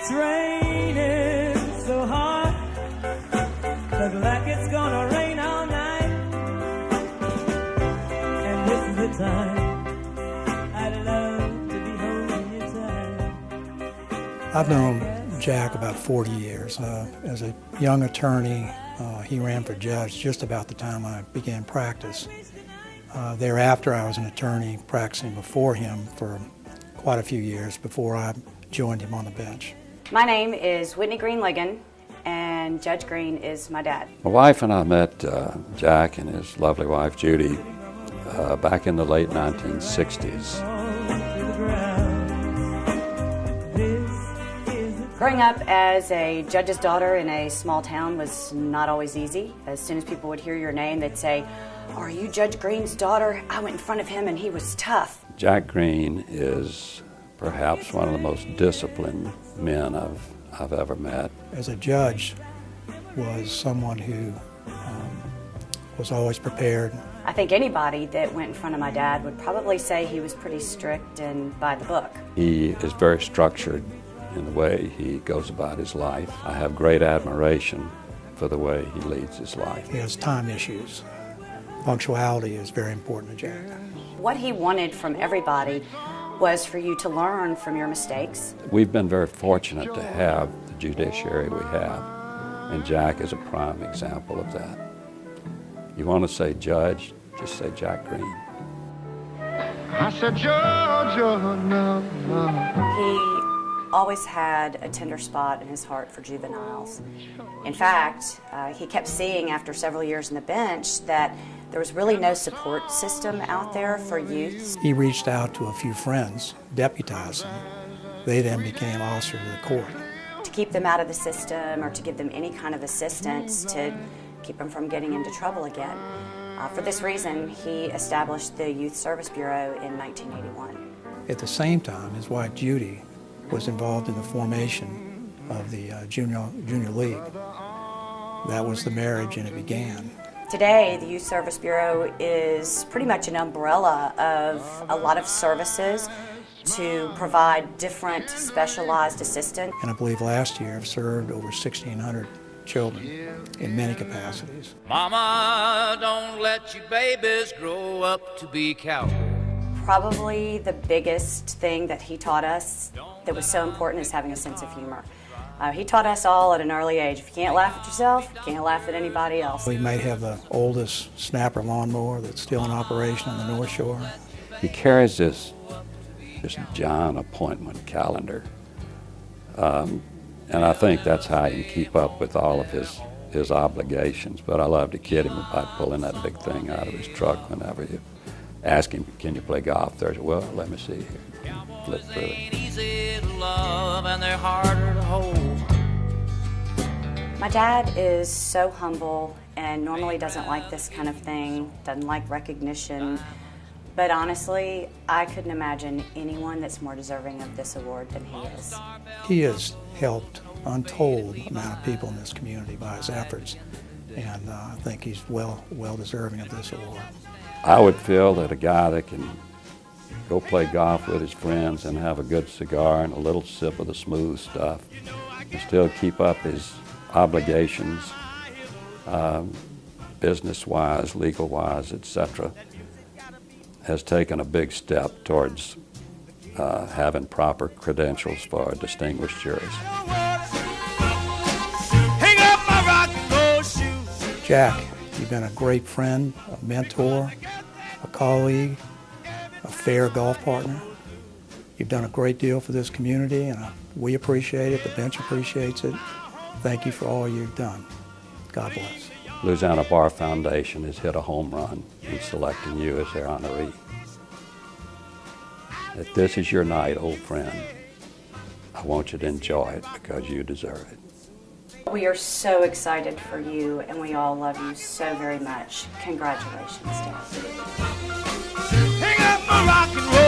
It's raining so hard, look like it's gonna rain all night. And this is the time I'd love to be holding you tight. I've known Jack about 40 years. As a young attorney, he ran for judge just about the time I began practice. Thereafter, I was an attorney practicing before him for quite a few years before I joined him on the bench. My name is Whitney Greene, and Judge Greene is my dad. My wife and I met Jack and his lovely wife Judy back in the late 1960s. Growing up as a judge's daughter in a small town was not always easy. As soon as people would hear your name, they'd say, "Are you Judge Greene's daughter? I went in front of him and he was tough." Jack Greene is perhaps one of the most disciplined men I've ever met. As a judge, was someone who was always prepared. I think anybody that went in front of my dad would probably say he was pretty strict and by the book. He is very structured in the way he goes about his life. I have great admiration for the way he leads his life. He has time issues. Punctuality is very important to Jack. What he wanted from everybody was for you to learn from your mistakes. We've been very fortunate to have the judiciary we have, and Jack is a prime example of that. You want to say judge, just say Jack Greene. I said, Georgia, no. He always had a tender spot in his heart for juveniles. In fact, he kept seeing after several years on the bench that there was really no support system out there for youths. He reached out to a few friends, deputized them. They then became officers of the court. To keep them out of the system or to give them any kind of assistance to keep them from getting into trouble again. For this reason, he established the Youth Service Bureau in 1981. At the same time, his wife Judy was involved in the formation of the junior league. That was the marriage, and it began. Today, the Youth Service Bureau is pretty much an umbrella of a lot of services to provide different specialized assistance. And I believe last year I've served over 1,600 children in many capacities. Mama, don't let your babies grow up to be cowboys. Probably the biggest thing that he taught us that was so important is having a sense of humor. He taught us all at an early age, if you can't laugh at yourself, you can't laugh at anybody else. We may have the oldest snapper lawnmower that's still in operation on the North Shore. He carries this John appointment calendar, and I think that's how he can keep up with all of his obligations. But I love to kid him about pulling that big thing out of his truck whenever you ask him, "Can you play golf Thursday?" "Well, let me see here." Flip through it. Easy to love and they're harder to hold. My dad is so humble and normally doesn't like this kind of thing, doesn't like recognition. But honestly, I couldn't imagine anyone that's more deserving of this award than he is. He has helped untold amount of people in this community by his efforts, and I think he's well deserving of this award. I would feel that a guy that can go play golf with his friends and have a good cigar and a little sip of the smooth stuff and still keep up his obligations, business-wise, legal-wise, etc., has taken a big step towards having proper credentials for distinguished juries. Hang up my rock and roll shoes. Jack, you've been a great friend, a mentor, a colleague, a fair golf partner. You've done a great deal for this community, and we appreciate it. The bench appreciates it. Thank you for all you've done. God bless. Louisiana Bar Foundation has hit a home run in selecting you as their honoree. If this is your night, old friend, I want you to enjoy it because you deserve it. We are so excited for you, and we all love you so very much. Congratulations, Dad. Hang up my rock and roll